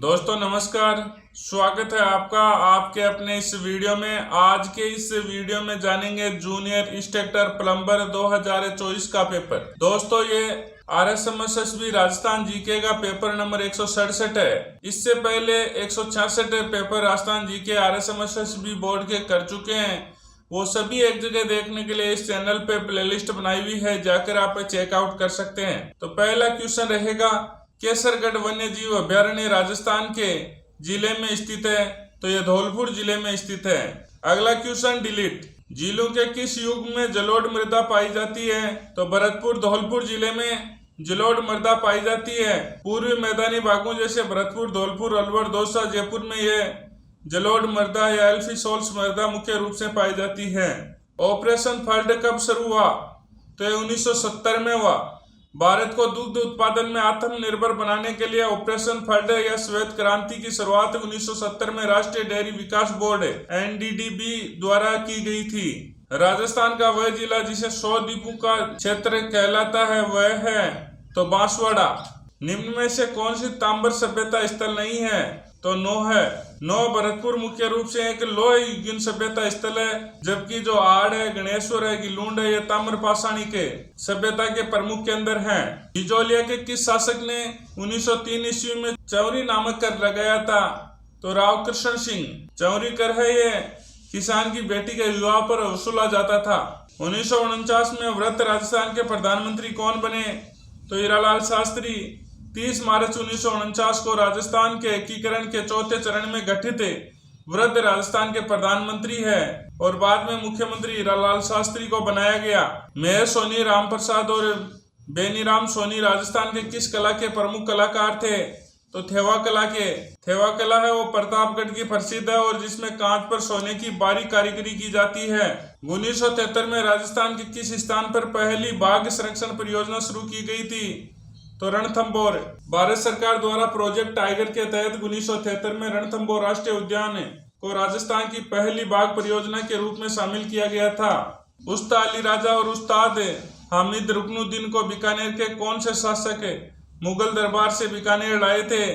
दोस्तों नमस्कार, स्वागत है आपका आपके अपने इस वीडियो में। आज के इस वीडियो में जानेंगे जूनियर इंस्ट्रक्टर प्लम्बर 2024 का पेपर। दोस्तों ये RSMSSB राजस्थान जीके का पेपर नंबर 167 है। इससे पहले 166 paper Rajasthan GK RSMSSB board के कर चुके हैं। वो सभी एक जगह देखने के लिए इस चैनल पे प्लेलिस्ट बनाई हुई है, जाकर आप चेकआउट कर सकते हैं। तो पहला क्वेश्चन रहेगा, केसरगढ़ वन्य जीव अभ्यारण्य राजस्थान के जिले में स्थित है, तो यह धौलपुर जिले में स्थित है। अगला क्वेश्चन डिलीट, झीलों के किस युग में जलोढ़ मृदा पाई जाती है, तो भरतपुर धौलपुर जिले में जलोढ़ मृदा पाई जाती है। पूर्वी मैदानी भागों जैसे भरतपुर, धौलपुर, अलवर, दौसा, जयपुर में यह जलोढ़ मृदा या एल्फी-सोल्स मृदा मुख्य रूप से पाई जाती है। ऑपरेशन फ्लड कब शुरू हुआ, तो यह 1970 में हुआ। भारत को दुग्ध उत्पादन में आत्मनिर्भर बनाने के लिए ऑपरेशन फ्लड या श्वेत क्रांति की शुरुआत 1970 में राष्ट्रीय डेयरी विकास बोर्ड NDDB द्वारा की गई थी। राजस्थान का वह जिला जिसे 100 द्वीपों का क्षेत्र कहलाता है वह है तो बांसवाड़ा। निम्न में से कौन सी ताम्र सभ्यता स्थल नहीं है, तो नौ है। नौ भरतपुर मुख्य रूप से एक लोह युगीन सभ्यता स्थल है, जबकि जो आड़ है, गणेश्वर है, गिलूंड है, ये ताम्र पाषाणी के सभ्यता के प्रमुख केंद्र हैं। जिजौलिया के किस शासक ने 1903 ईस्वी में चौरी नामक कर लगाया था, तो राव कृष्ण सिंह। चौरी कर है ये किसान की बेटी के विवाह पर वसूला जाता था। 1949 में व्रत राजस्थान के प्रधानमंत्री कौन बने, तो हीरालाल शास्त्री। 30 मार्च 1949 को राजस्थान के एकीकरण के चौथे चरण में गठित वृद्ध राजस्थान के प्रधानमंत्री है और बाद में मुख्यमंत्री हीरालाल शास्त्री को बनाया गया। मेयर सोनी राम प्रसाद और बेनीराम सोनी राजस्थान के किस कला के प्रमुख कलाकार थे, तो थेवा कला के। थेवा कला है वो प्रतापगढ़ की प्रसिद्ध है और जिसमें कांच पर सोने की बारीक कारीगरी की जाती है। 1973 में राजस्थान के किस स्थान पर पहली बाघ संरक्षण परियोजना शुरू की गई थी, तो रणथंभौर। भारत सरकार द्वारा प्रोजेक्ट टाइगर के तहत 1973 में रणथंभौर राष्ट्रीय उद्यान को राजस्थान की पहली बाघ परियोजना के रूप में शामिल किया गया था। उस्ताद अली राजा और उस्ताद हामिद रुकनुद्दीन को बीकानेर के कौन से शासक मुगल दरबार से बीकानेर लाए थे,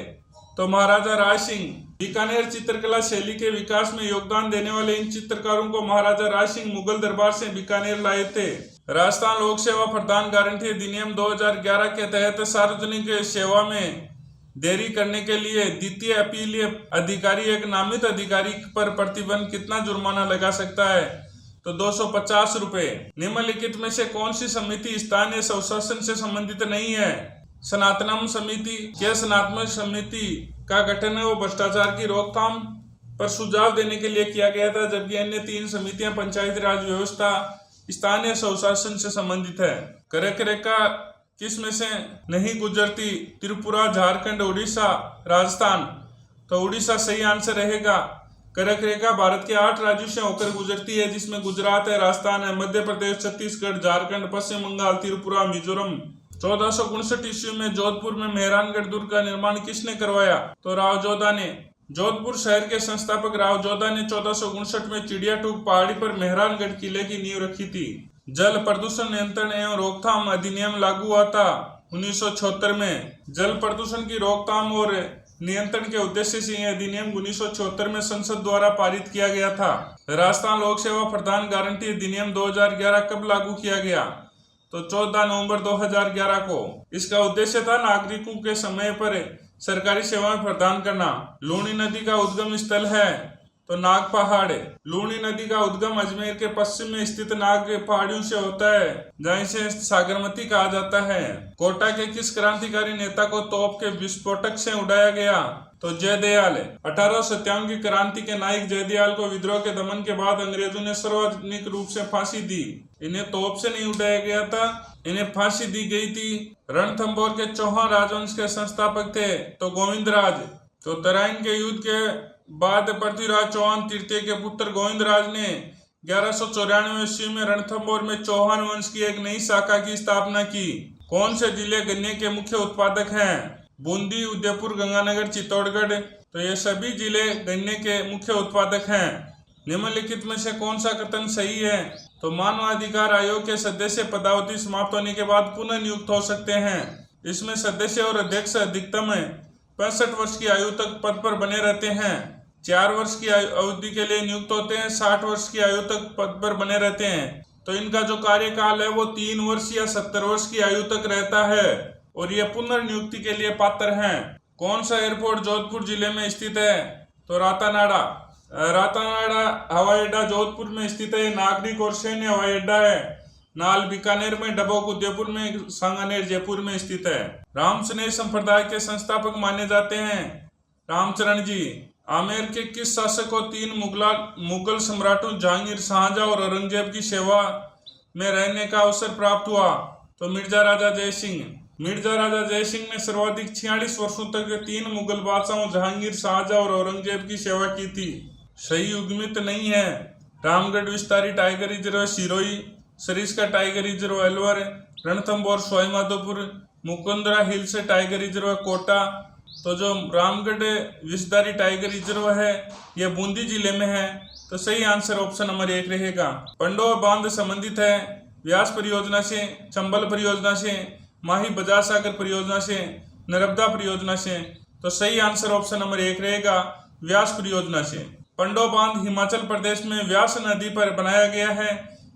तो महाराजा राय सिंह। बीकानेर चित्रकला शैली के विकास में योगदान देने वाले इन चित्रकारों को महाराजा राय सिंह मुगल दरबार से बीकानेर लाए थे। राजस्थान लोक सेवा प्रदान गारंटी अधिनियम 2011 के तहत सार्वजनिक सेवा में देरी करने के लिए द्वितीय अपीलीय अधिकारी एक नामित अधिकारी पर प्रतिबंध कितना जुर्माना लगा सकता है, तो 250 रुपए। निम्नलिखित में से कौन सी समिति स्थानीय स्वशासन से संबंधित नहीं है, सनातनम समिति। क्या सनातन समिति का गठन है वो भ्रष्टाचार की रोकथाम पर सुझाव देने के लिए किया गया था, जबकि अन्य 3 समितियां पंचायती राज व्यवस्था, स्थानीय स्वशासन से संबंधित है। करक रेखा किस में से नहीं गुजरती, त्रिपुरा, झारखंड, उड़ीसा, राजस्थान, तो उड़ीसा सही आंसर रहेगा। करक रेखा भारत के 8 राज्यों से होकर गुजरती है, जिसमें गुजरात है, राजस्थान है, मध्य प्रदेश, छत्तीसगढ़, झारखंड, पश्चिम बंगाल, त्रिपुरा, मिजोरम। 1459 ईस्वी में जोधपुर में मेहरानगढ़ दुर्ग का निर्माण किसने करवाया, तो राव जोधा ने। जोधपुर शहर के संस्थापक राव जोधा ने 1459 में चिड़ियाटूक पहाड़ी पर मेहरानगढ़ किले की नींव रखी थी। जल प्रदूषण नियंत्रण एवं रोकथाम अधिनियम लागू हुआ था 1976 में। जल प्रदूषण की रोकथाम और नियंत्रण के उद्देश्य से यह अधिनियम 1976 में संसद द्वारा पारित किया गया था। राजस्थान लोक सेवा प्रदान गारंटी अधिनियम 2011 कब लागू किया गया, तो 14 नवंबर 2011 को। इसका उद्देश्य था नागरिकों के समय पर सरकारी सेवाएं प्रदान करना। लूणी नदी का उद्गम स्थल है, तो नाग पहाड़। लूणी नदी का उद्गम अजमेर के पश्चिम में स्थित नाग पहाड़ियों से होता है, जहाँ इसे सागरमती कहा जाता है। कोटा के किस क्रांतिकारी नेता को तोप के विस्फोटक से उड़ाया गया, तो जयदयाल। 1857 की क्रांति के नायक जयदयाल को विद्रोह के दमन के बाद अंग्रेजों ने सार्वजनिक रूप से फांसी दी। इन्हें तोप से नहीं उड़ाया गया था, इन्हें फांसी दी गई थी। रणथंभौर के चौहान राजवंश के संस्थापक थे, तो गोविंदराज। तो तराइन के युद्ध के बाद पृथ्वीराज चौहान तृतीय के पुत्र गोविंदराज ने 1194 ईस्वी में रणथंभौर में चौहान वंश की एक नई शाखा की स्थापना की। कौन से जिले गन्ने के मुख्य उत्पादक हैं, बूंदी, उदयपुर, गंगानगर, चित्तौड़गढ़, तो ये सभी जिले गन्ने के मुख्य उत्पादक हैं। निम्नलिखित में से कौन सा कथन सही है, तो मानवाधिकार आयोग के सदस्य पदावधि समाप्त होने के बाद पुनः नियुक्त हो सकते हैं। इसमें सदस्य और अध्यक्ष अधिकतम 65 वर्ष की आयु तक पद पर बने रहते हैं। 4 वर्ष की अवधि के लिए नियुक्त होते हैं। 60 वर्ष की आयु तक पद पर बने रहते हैं। तो इनका जो कार्यकाल है वो 3 वर्ष या 70 वर्ष की आयु तक रहता है और ये पुनर्नियुक्ति के लिए पात्र हैं। कौन सा एयरपोर्ट जोधपुर जिले में स्थित है? तो रातानाडा हवाई अड्डा जोधपुर में स्थित है। नागरिक और सैन्य हवाई अड्डा है। नाल बीकानेर में, डबोक उदयपुर में, सांगानेर जयपुर में स्थित है। रामस्नेह संप्रदाय के संस्थापक माने जाते हैं रामचरण जी। आमेर के किस शासक को 3 मुगल सम्राटों जहांगीर, शाहजहां और औरंगजेब की सेवा में रहने का अवसर प्राप्त हुआ? तो मिर्जा राजा जयसिंह। मिर्जा राजा जयसिंह ने सर्वाधिक 46 वर्षों तक 3 मुगल बादशाहों जहांगीर, शाहजहां और औरंगजेब की सेवा की थी। सही युग्मित नहीं है। Ramgarh Vishdhari tiger reserve Sirohi, Sariska tiger reserve Alwar, Ranthambore Sawai Madhopur, Mukundra hills tiger reserve Kota. तो जो रामगढ़ विस्तारी टाइगर रिजर्व है यह बूंदी जिले में है। तो सही आंसर ऑप्शन नंबर 1 रहेगा। पंडोह बांध संबंधित है व्यास परियोजना से, चंबल परियोजना से, माही बजाज सागर परियोजना से, नर्मदा परियोजना से। तो सही आंसर ऑप्शन नंबर 1 रहेगा, व्यास परियोजना से। पंडोह बांध हिमाचल प्रदेश में व्यास नदी पर बनाया गया है।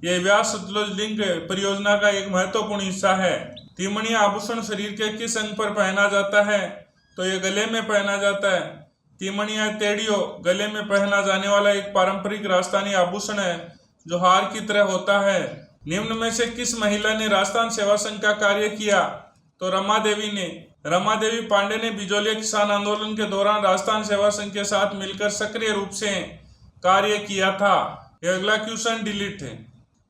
यह व्यास सतलुज लिंक परियोजना का एक महत्वपूर्ण हिस्सा है। तिमणिया आभूषण शरीर के किस अंग पर पहना जाता है? तो यह गले में पहना जाता है। तिमणिया तेड़ियो गले में पहना जाने वाला एक पारंपरिक राजस्थानी आभूषण है जो हार की तरह होता है। निम्न में से किस महिला ने राजस्थान सेवा संघ का कार्य किया? तो रमा देवी ने। रमा देवी पांडे ने बिजोलिया किसान आंदोलन के दौरान राजस्थान सेवा संघ के साथ मिलकर सक्रिय रूप से कार्य किया था। यह अगला क्वेश्चन डिलीट है।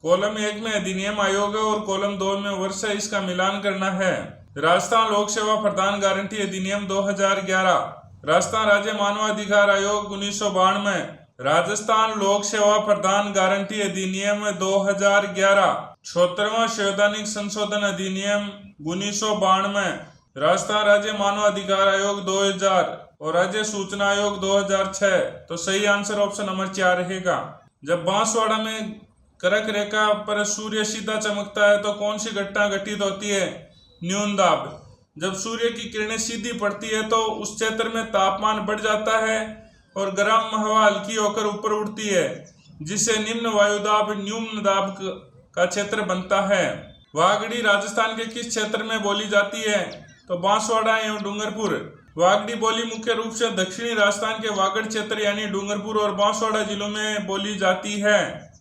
कॉलम 1 में अधिनियम आयोग है और कॉलम 2 में वर्ष है, इसका मिलान करना है। राजस्थान लोक सेवा प्रदान गारंटी अधिनियम 2011, राजस्थान राज्य मानवाधिकार आयोग 1992, राजस्थान लोक सेवा प्रदान गारंटी अधिनियम 2011, 76वां संवैधानिक संशोधन अधिनियम 1992, राजस्थान राज्य मानवाधिकार आयोग 2000 और राज्य सूचना आयोग 2006। तो सही आंसर ऑप्शन नंबर 4 रहेगा। जब बांसवाड़ा में कर्क रेखा पर सूर्य सीधा चमकता है तो कौन सी घटना घटित होती है? न्यून दाब। जब सूर्य की किरणें सीधी पड़ती है तो उस क्षेत्र में तापमान बढ़ जाता है और गर्म हवा हल्की होकर ऊपर उड़ती है, जिससे निम्न वायुदाब न्यून दाब का क्षेत्र बनता है। वागड़ी राजस्थान के किस क्षेत्र में बोली जाती है? तो बांसवाड़ा एवं डूंगरपुर। वागड़ी बोली मुख्य रूप से दक्षिणी राजस्थान के वागड़ क्षेत्र यानी डूंगरपुर और बांसवाड़ा जिलों में बोली जाती है।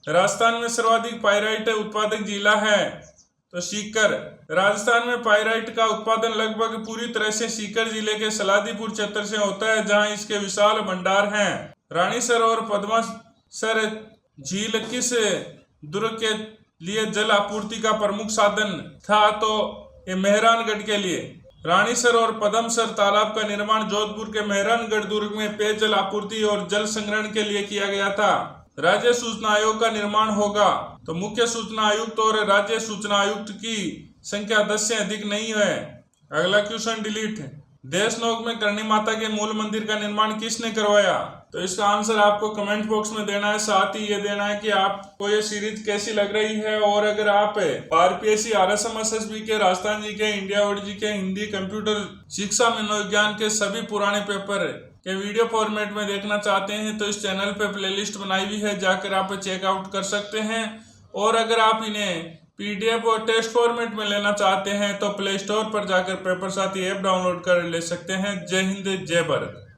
राजस्थान में सर्वाधिक पाइराइट उत्पादक जिला है तो सीकर। राजस्थान में पाइराइट का उत्पादन लगभग पूरी तरह से सीकर जिले के सलादीपुर क्षेत्र से होता है, जहां इसके विशाल भंडार हैं। रानीसर और पद्मासर झील किस दुर्ग के लिए जल आपूर्ति का प्रमुख साधन था? तो ये मेहरानगढ़ के लिए। रानीसर और पद्मसर तालाब का निर्माण जोधपुर के मेहरानगढ़ दुर्ग में पेयजल आपूर्ति और जल संग्रहण के लिए किया गया था। राज्य सूचना आयोग का निर्माण होगा तो मुख्य सूचना आयुक्त और राज्य सूचना आयुक्त की संख्या 10 से अधिक नहीं है। अगला क्वेश्चन डिलीट है। देशनोक में करणी माता के मूल मंदिर का निर्माण किसने करवाया? तो इसका आंसर आपको कमेंट बॉक्स में देना है। साथ ही ये देना है कि आपको ये सीरीज कैसी लग रही है। और अगर आप आरपीएससी, आरएसएम, एसएसबी के, राजस्थान जी के, इंडिया बोर्ड जी के, हिंदी, कंप्यूटर शिक्षा, मनोविज्ञान के सभी पुराने पेपर के वीडियो फॉर्मेट में देखना चाहते हैं तो इस चैनल पे प्लेलिस्ट बनाई हुई है, जाकर आप चेकआउट कर सकते हैं। और अगर आप इन्हें पीडीएफ और टेस्ट फॉर्मेट में लेना चाहते हैं तो प्ले स्टोर पर जाकर पेपर साथी ऐप डाउनलोड कर ले सकते हैं। जय हिंद, जय भारत।